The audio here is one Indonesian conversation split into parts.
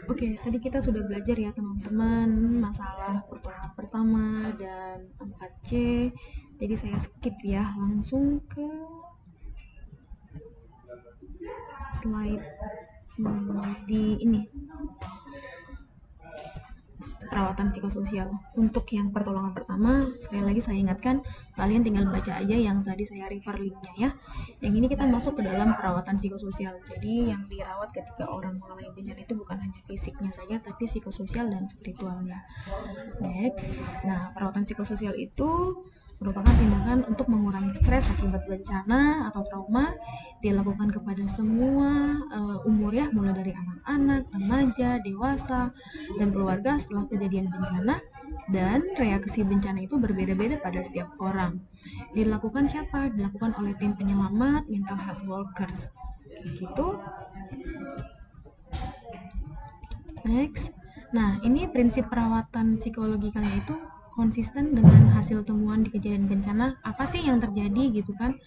Oke, tadi kita sudah belajar ya teman-teman masalah pertolongan pertama dan 4C. Jadi saya skip ya, langsung ke slide di ini, perawatan psikososial. Untuk yang pertolongan pertama, sekali lagi saya ingatkan, kalian tinggal baca aja yang tadi saya refer linknya ya. Yang ini kita masuk ke dalam perawatan psikososial. Jadi yang dirawat ketika orang mengalami bencana itu bukan hanya fisiknya saja, tapi psikososial dan spiritualnya. Next, nah perawatan psikososial itu merupakan tindakan untuk mengurangi stres akibat bencana atau trauma, dilakukan kepada semua umur ya, mulai dari anak-anak, remaja, dewasa, dan keluarga setelah kejadian bencana. Dan reaksi bencana itu berbeda-beda pada setiap orang. Dilakukan siapa? Dilakukan oleh tim penyelamat, mental health workers. Gitu. Next. Nah, ini prinsip perawatan psikologikalnya itu konsisten dengan hasil temuan di kejadian bencana. Apa sih yang terjadi gitu kan?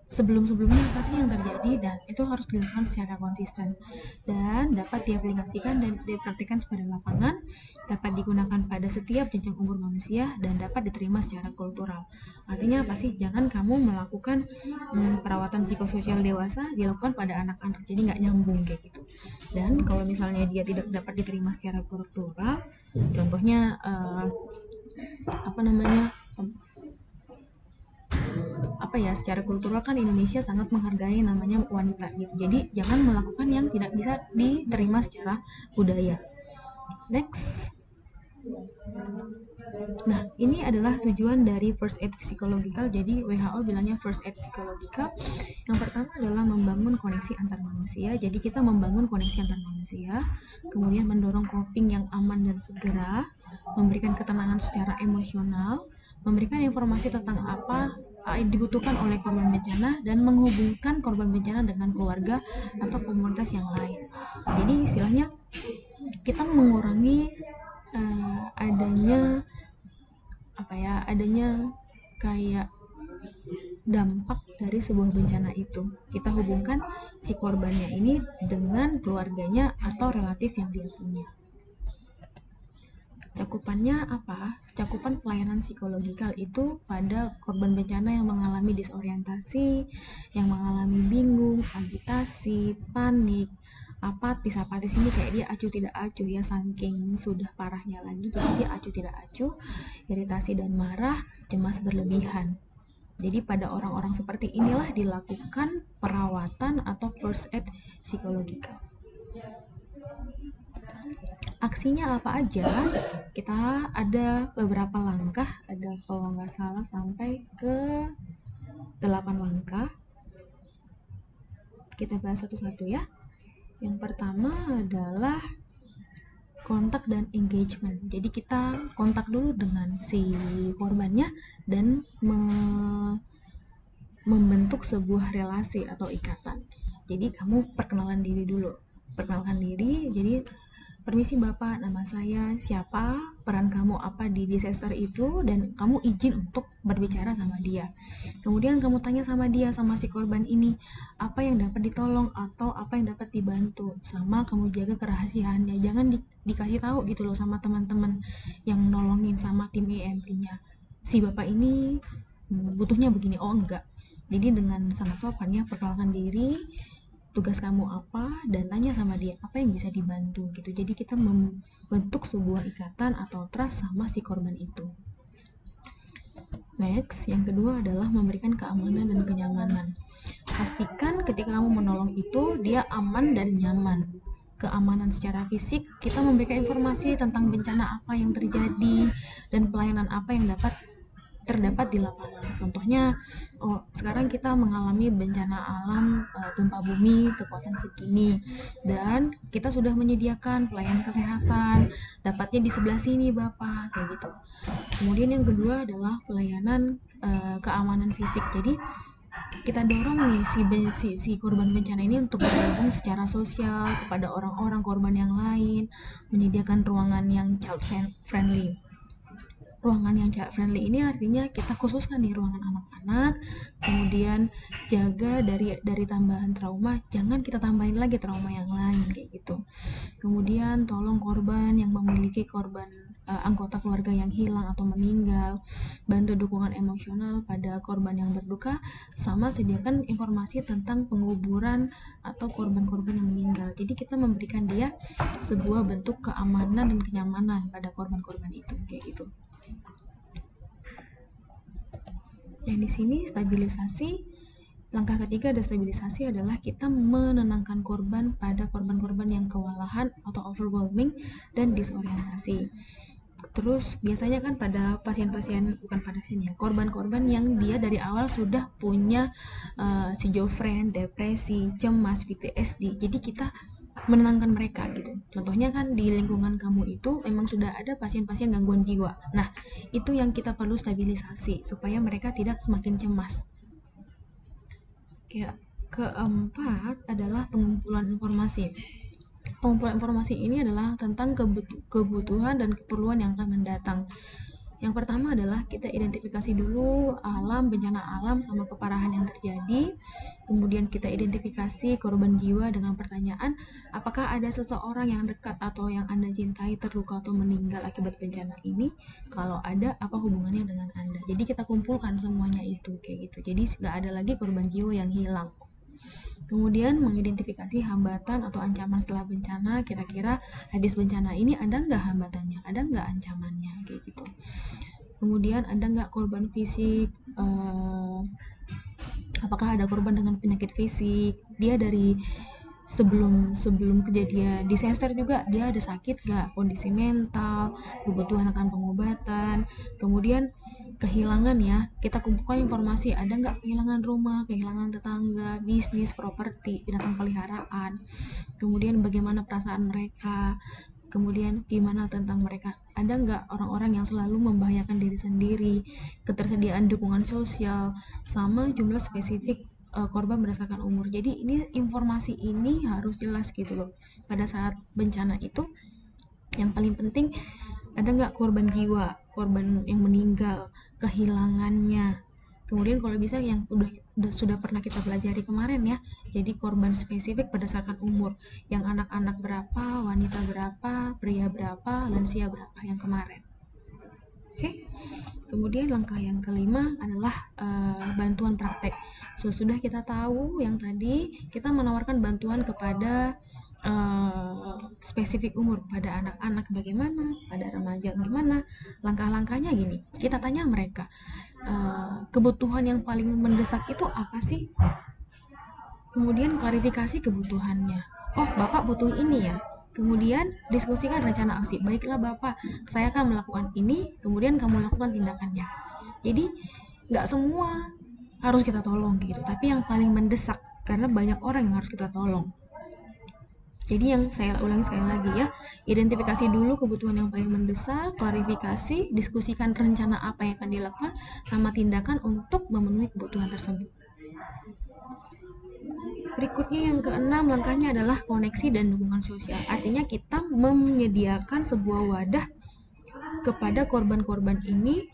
Sebelum-sebelumnya apa sih yang terjadi, dan itu harus dilakukan secara konsisten dan dapat diaplikasikan dan dipraktikkan pada lapangan, dapat digunakan pada setiap jenjang umur manusia, dan dapat diterima secara kultural. Artinya apa sih? Jangan kamu melakukan perawatan psikososial dewasa dilakukan pada anak-anak, jadi nggak nyambung kayak gitu. Dan kalau misalnya dia tidak dapat diterima secara kultural, contohnya secara kultural kan Indonesia sangat menghargai namanya wanita gitu. Jadi jangan melakukan yang tidak bisa diterima secara budaya. Next. Nah, ini adalah tujuan dari first aid psikological. Jadi WHO bilangnya first aid psikological. Yang pertama adalah membangun koneksi antar manusia. Jadi kita membangun koneksi antar manusia, kemudian mendorong coping yang aman dan segera, memberikan ketenangan secara emosional, memberikan informasi tentang apa dibutuhkan oleh korban bencana, dan menghubungkan korban bencana dengan keluarga atau komunitas yang lain. Jadi istilahnya kita mengurangi adanya kayak dampak dari sebuah bencana itu. Kita hubungkan si korbannya ini dengan keluarganya atau relatif yang dia punya. Cakupannya apa? Cakupan pelayanan psikologikal itu pada korban bencana yang mengalami disorientasi, yang mengalami bingung, agitasi, panik, apatis ini kayak dia acuh tidak acuh ya, saking sudah parahnya lagi, jadi dia acuh tidak acuh, iritasi dan marah, cemas berlebihan. Jadi pada orang-orang seperti inilah dilakukan perawatan atau first aid psikologikal. Aksinya apa aja? Kita ada beberapa langkah, ada kalau nggak salah sampai ke 8 langkah. Kita bahas satu-satu ya. Yang pertama adalah kontak dan engagement. Jadi kita kontak dulu dengan si korbannya dan membentuk sebuah relasi atau ikatan. Jadi kamu perkenalan diri dulu. Perkenalkan diri, jadi permisi Bapak, nama saya siapa, peran kamu apa di disaster itu, dan kamu izin untuk berbicara sama dia. Kemudian kamu tanya sama dia, sama si korban ini, apa yang dapat ditolong atau apa yang dapat dibantu, sama kamu jaga kerahasiaannya. Jangan dikasih tahu gitu loh sama teman-teman yang nolongin, sama tim EMP-nya. Si Bapak ini butuhnya begini, oh enggak. Jadi dengan sangat sopan ya, perkenalkan diri, tugas kamu apa, dan tanya sama dia apa yang bisa dibantu gitu. Jadi kita membentuk sebuah ikatan atau trust sama si korban itu. Next, yang kedua adalah memberikan keamanan dan kenyamanan. Pastikan ketika kamu menolong itu dia aman dan nyaman. Keamanan secara fisik, kita memberikan informasi tentang bencana apa yang terjadi dan pelayanan apa yang terdapat di lapangan. Contohnya, sekarang kita mengalami bencana alam, gempa bumi kekuatan segini, dan kita sudah menyediakan pelayanan kesehatan, dapatnya di sebelah sini Bapak, kayak gitu. Kemudian yang kedua adalah pelayanan keamanan fisik. Jadi kita dorong nih si korban bencana ini untuk bergabung secara sosial kepada orang-orang korban yang lain, menyediakan ruangan yang child friendly. ruangan yang child friendly ini artinya kita khususkan nih ruangan anak-anak, kemudian jaga dari tambahan trauma, jangan kita tambahin lagi trauma yang lain kayak gitu. Kemudian tolong korban yang memiliki anggota keluarga yang hilang atau meninggal, bantu dukungan emosional pada korban yang berduka, sama sediakan informasi tentang penguburan atau korban-korban yang meninggal. Jadi kita memberikan dia sebuah bentuk keamanan dan kenyamanan pada korban-korban itu kayak gitu. Yang di sini stabilisasi. Langkah ketiga dari stabilisasi adalah kita menenangkan korban pada korban-korban yang kewalahan atau overwhelming dan disorientasi. Terus biasanya kan pada korban-korban yang dia dari awal sudah punya schizofren, depresi, cemas, PTSD. Jadi kita menenangkan mereka gitu. Contohnya kan di lingkungan kamu itu memang sudah ada pasien-pasien gangguan jiwa. Nah, itu yang kita perlu stabilisasi supaya mereka tidak semakin cemas. Keempat adalah pengumpulan informasi. Pengumpulan informasi ini adalah tentang kebutuhan dan keperluan yang akan mendatang. Yang pertama adalah kita identifikasi dulu bencana alam sama keparahan yang terjadi. Kemudian kita identifikasi korban jiwa dengan pertanyaan, apakah ada seseorang yang dekat atau yang Anda cintai terluka atau meninggal akibat bencana ini? Kalau ada, apa hubungannya dengan Anda? Jadi kita kumpulkan semuanya itu kayak gitu. Jadi nggak ada lagi korban jiwa yang hilang. Kemudian mengidentifikasi hambatan atau ancaman setelah bencana, kira-kira habis bencana ini ada nggak hambatannya, ada nggak ancamannya, kayak gitu. Kemudian ada nggak korban fisik, apakah ada korban dengan penyakit fisik, dia dari sebelum kejadian disaster juga dia ada sakit nggak, kondisi mental, kebutuhan akan pengobatan. Kemudian kehilangan ya, kita kumpulkan informasi, ada nggak kehilangan rumah, kehilangan tetangga, bisnis, properti, binatang peliharaan. Kemudian bagaimana perasaan mereka, kemudian gimana tentang mereka, ada nggak orang-orang yang selalu membahayakan diri sendiri, ketersediaan dukungan sosial, sama jumlah spesifik korban berdasarkan umur. Jadi ini informasi ini harus jelas gitu loh. Pada saat bencana itu yang paling penting ada nggak korban jiwa, korban yang meninggal, kehilangannya. Kemudian kalau bisa yang sudah pernah kita pelajari kemarin ya, jadi korban spesifik berdasarkan umur, yang anak-anak berapa, wanita berapa, pria berapa, lansia berapa yang kemarin. Oke. Kemudian langkah yang kelima adalah bantuan praktek. Sesudah kita tahu yang tadi, kita menawarkan bantuan kepada spesifik umur, pada anak-anak bagaimana, pada remaja gimana. Langkah-langkahnya gini, kita tanya mereka, kebutuhan yang paling mendesak itu apa sih? Kemudian klarifikasi kebutuhannya. Oh, Bapak butuh ini ya. Kemudian diskusikan rencana aksi. Baiklah Bapak, saya akan melakukan ini, kemudian kamu lakukan tindakannya. Jadi nggak semua harus kita tolong gitu, tapi yang paling mendesak, karena banyak orang yang harus kita tolong. Jadi yang saya ulangi sekali lagi ya, identifikasi dulu kebutuhan yang paling mendesak, klarifikasi, diskusikan rencana apa yang akan dilakukan, sama tindakan untuk memenuhi kebutuhan tersebut. Berikutnya yang keenam, langkahnya adalah koneksi dan dukungan sosial. Artinya kita menyediakan sebuah wadah kepada korban-korban ini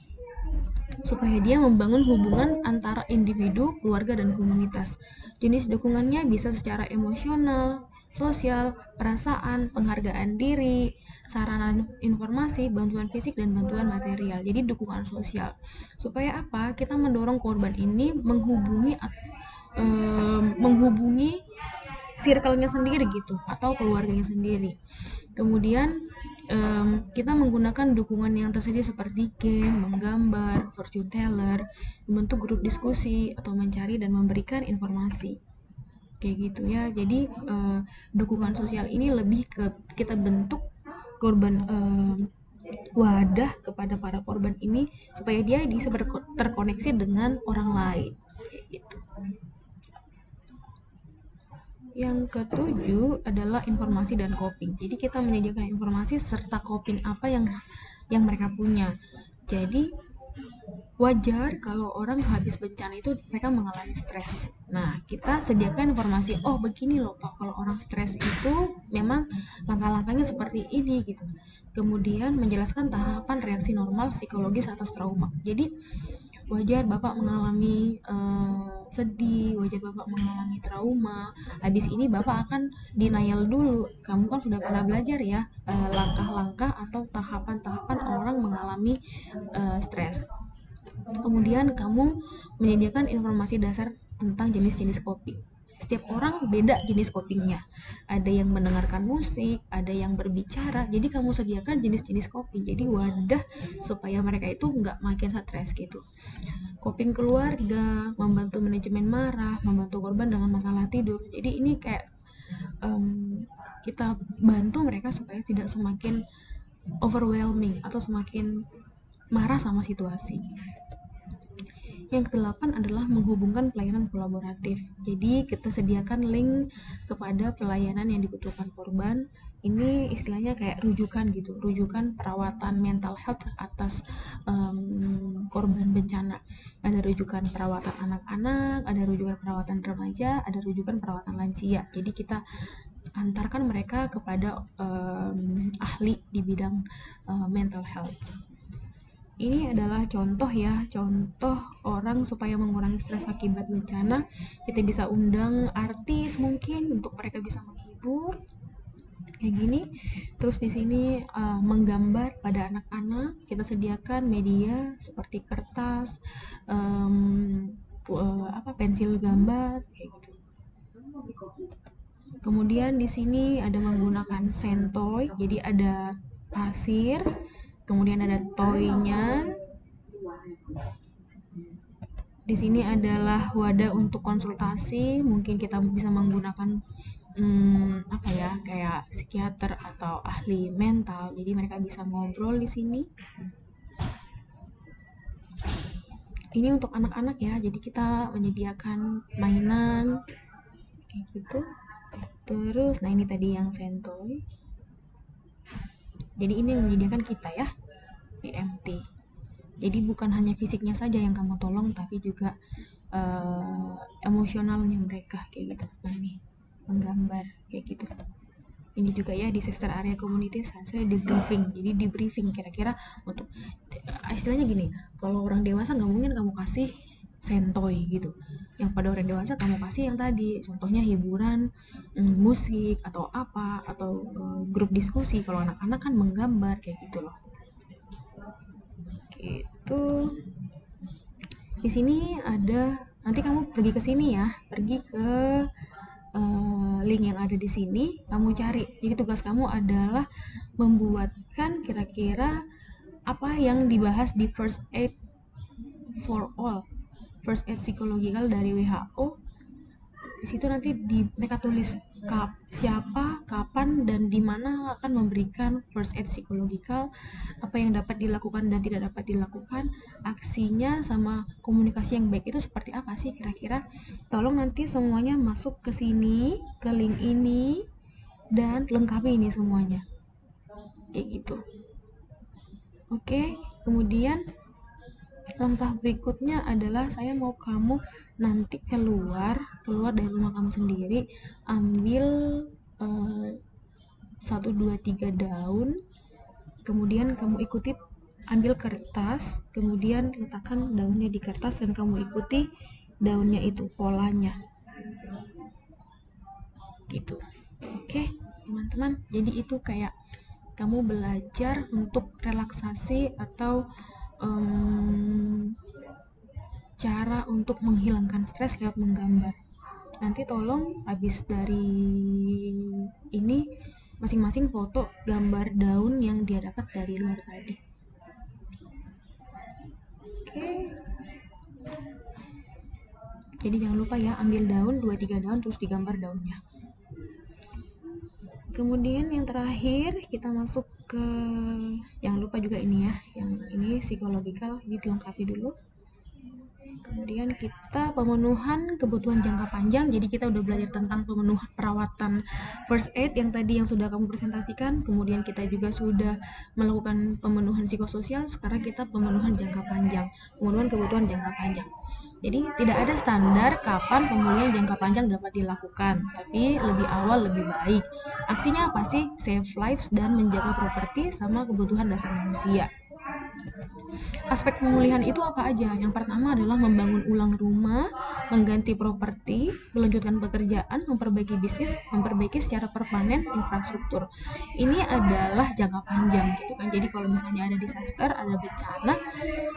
supaya dia membangun hubungan antara individu, keluarga, dan komunitas. Jenis dukungannya bisa secara emosional, sosial, perasaan, penghargaan diri, sarana informasi, bantuan fisik, dan bantuan material. Jadi dukungan sosial. Supaya apa? Kita mendorong korban ini menghubungi circle-nya sendiri gitu, atau keluarganya sendiri. Kemudian kita menggunakan dukungan yang tersedia seperti game, menggambar, fortune teller, membentuk grup diskusi, atau mencari dan memberikan informasi. Kayak gitu ya. Jadi dukungan sosial ini lebih ke kita bentuk korban, wadah kepada para korban ini supaya dia bisa terkoneksi dengan orang lain. Kayak gitu. Yang ketujuh adalah informasi dan coping. Jadi kita menyediakan informasi serta coping apa yang mereka punya. Jadi Wajar kalau orang habis bencana itu mereka mengalami stres. Nah, kita sediakan informasi, oh begini loh Pak, kalau orang stres itu memang langkah-langkahnya seperti ini gitu. Kemudian menjelaskan tahapan reaksi normal psikologis atas trauma. Jadi wajar Bapak mengalami sedih, wajar Bapak mengalami trauma. Habis ini Bapak akan denial dulu. Kamu kan sudah pernah belajar ya langkah-langkah atau tahapan-tahapan orang mengalami stres. Kemudian kamu menyediakan informasi dasar tentang jenis-jenis coping. Setiap orang beda jenis copingnya. Ada yang mendengarkan musik, ada yang berbicara. Jadi kamu sediakan jenis-jenis coping. Jadi wadah supaya mereka itu nggak makin stres gitu. Coping keluarga, membantu manajemen marah, membantu korban dengan masalah tidur. Jadi ini kayak kita bantu mereka supaya tidak semakin overwhelming atau semakin marah sama situasi. Yang kedelapan adalah menghubungkan pelayanan kolaboratif. Jadi kita sediakan link kepada pelayanan yang dibutuhkan korban. Ini istilahnya kayak rujukan gitu, rujukan perawatan mental health atas korban bencana. Ada rujukan perawatan anak-anak, ada rujukan perawatan remaja, ada rujukan perawatan lansia. Jadi kita antarkan mereka kepada ahli di bidang mental health. Ini adalah contoh ya, contoh orang supaya mengurangi stres akibat bencana. Kita bisa undang artis mungkin untuk mereka bisa menghibur kayak gini. Terus di sini menggambar pada anak-anak, kita sediakan media seperti kertas, pensil gambar kayak gitu. Kemudian di sini ada menggunakan sentoy, jadi ada pasir, kemudian ada toy-nya. Di sini adalah wadah untuk konsultasi, mungkin kita bisa menggunakan kayak psikiater atau ahli mental, jadi mereka bisa ngobrol di sini. Ini untuk anak-anak ya, jadi kita menyediakan mainan kayak gitu. Terus nah ini tadi yang sentoy, jadi ini yang menyediakan kita ya, PMT. Jadi bukan hanya fisiknya saja yang kamu tolong, tapi juga emosionalnya mereka kayak gitu. Nah ini menggambar kayak gitu. Ini juga ya disaster area community saya debriefing. Jadi debriefing kira-kira untuk istilahnya gini, kalau orang dewasa nggak mungkin kamu kasih sentoy gitu. Yang pada orang dewasa kamu kasih yang tadi, contohnya hiburan, musik atau apa, atau grup diskusi. Kalau anak-anak kan menggambar kayak gitu loh. Gitu. Di sini ada, nanti kamu pergi ke sini ya, pergi ke link yang ada di sini, kamu cari. Jadi tugas kamu adalah membuatkan kira-kira apa yang dibahas di first aid for all, first aid psikologikal dari WHO. Di situ nanti mereka tulis siapa, kapan, dan di mana akan memberikan first aid psikologikal, apa yang dapat dilakukan dan tidak dapat dilakukan, aksinya sama komunikasi yang baik itu seperti apa sih kira-kira. Tolong nanti semuanya masuk ke sini, ke link ini, dan lengkapi ini semuanya. Kayak gitu. Oke, kemudian langkah berikutnya adalah saya mau kamu nanti keluar dari rumah kamu sendiri, ambil 1, 2, 3 daun, kemudian kamu ikuti, ambil kertas, kemudian letakkan daunnya di kertas dan kamu ikuti daunnya itu, polanya gitu. Oke teman-teman, jadi itu kayak kamu belajar untuk relaksasi atau cara untuk menghilangkan stres lewat menggambar. Nanti tolong habis dari ini masing-masing foto gambar daun yang dia dapat dari luar tadi. Oke. Jadi jangan lupa ya, ambil daun 2-3 daun terus digambar daunnya. Kemudian yang terakhir kita masuk ke, jangan lupa juga ini ya, yang ini psikologikal, ini dilengkapi dulu. Kemudian kita pemenuhan kebutuhan jangka panjang, jadi kita udah belajar tentang pemenuhan perawatan first aid yang tadi yang sudah kamu presentasikan. Kemudian kita juga sudah melakukan pemenuhan psikososial, sekarang kita pemenuhan jangka panjang, pemenuhan kebutuhan jangka panjang. Jadi tidak ada standar kapan pemulihan jangka panjang dapat dilakukan, tapi lebih awal lebih baik. Aksinya apa sih? Save lives dan menjaga properti sama kebutuhan dasar manusia. Aspek pemulihan itu apa aja? Yang pertama adalah membangun ulang rumah, mengganti properti, melanjutkan pekerjaan, memperbaiki bisnis, memperbaiki secara permanen infrastruktur. Ini adalah jangka panjang gitu kan. Jadi kalau misalnya ada disaster, ada bencana,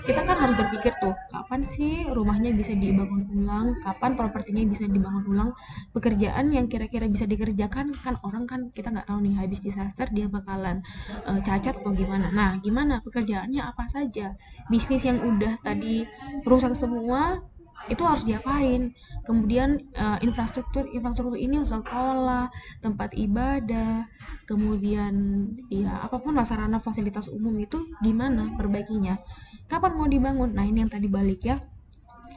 kita kan harus berpikir tuh, kapan sih rumahnya bisa dibangun ulang, kapan propertinya bisa dibangun ulang, pekerjaan yang kira-kira bisa dikerjakan, kan orang kan kita nggak tahu nih habis disaster dia bakalan cacat atau gimana. Nah, gimana pekerjaannya apa saja? Bisnis yang udah tadi rusak semua itu harus diapain? Kemudian infrastruktur ini sekolah, tempat ibadah, kemudian ya apapun sarana fasilitas umum itu gimana perbaikinya? Kapan mau dibangun? Nah, ini yang tadi balik ya.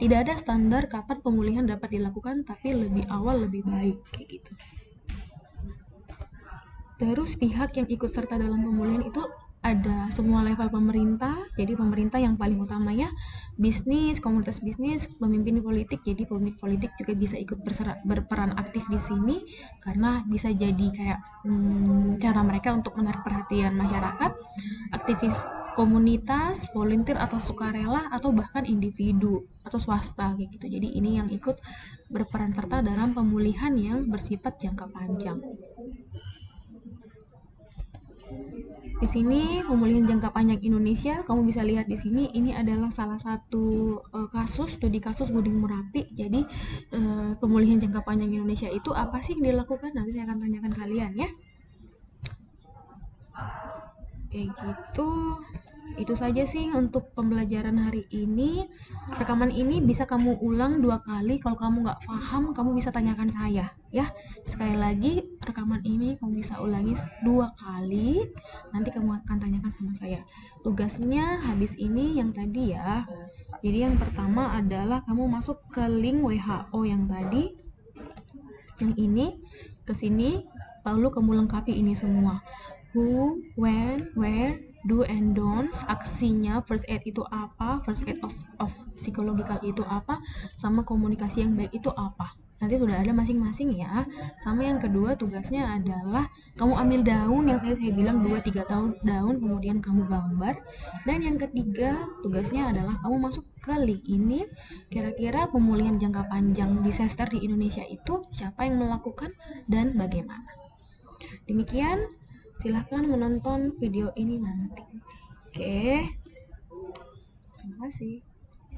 Tidak ada standar kapan pemulihan dapat dilakukan, tapi lebih awal lebih baik kayak gitu. Terus pihak yang ikut serta dalam pemulihan itu ada semua level pemerintah, jadi pemerintah yang paling utamanya, bisnis, komunitas bisnis, pemimpin politik, jadi pemimpin politik juga bisa ikut berperan aktif di sini, karena bisa jadi kayak cara mereka untuk menarik perhatian masyarakat, aktivis komunitas, volunteer atau sukarela, atau bahkan individu atau swasta kayak gitu. Jadi ini yang ikut berperan serta dalam pemulihan yang bersifat jangka panjang. Di sini pemulihan jangka panjang Indonesia, kamu bisa lihat di sini ini adalah salah satu studi kasus Gunung Merapi. Jadi pemulihan jangka panjang Indonesia itu apa sih yang dilakukan? Nanti saya akan tanyakan kalian ya. Kayak gitu. Itu saja sih untuk pembelajaran hari ini. Rekaman ini bisa kamu ulang 2 kali. Kalau kamu nggak paham, kamu bisa tanyakan saya ya. Sekali lagi, rekaman ini kamu bisa ulangi 2 kali. Nanti kamu akan tanyakan sama saya. Tugasnya habis ini yang tadi ya. Jadi yang pertama adalah kamu masuk ke link WHO yang tadi. Yang ini ke sini, lalu kamu lengkapi ini semua. Who, when, where, do and don'ts, aksinya first aid itu apa, first aid of psychological itu apa, sama komunikasi yang baik itu apa. Nanti sudah ada masing-masing ya. Sama yang kedua tugasnya adalah kamu ambil daun yang tadi saya bilang 2-3 daun, kemudian kamu gambar. Dan yang ketiga tugasnya adalah kamu masuk ke link ini, kira-kira pemulihan jangka panjang disaster di Indonesia itu siapa yang melakukan dan bagaimana. Demikian, silahkan menonton video ini nanti. Oke, terima kasih.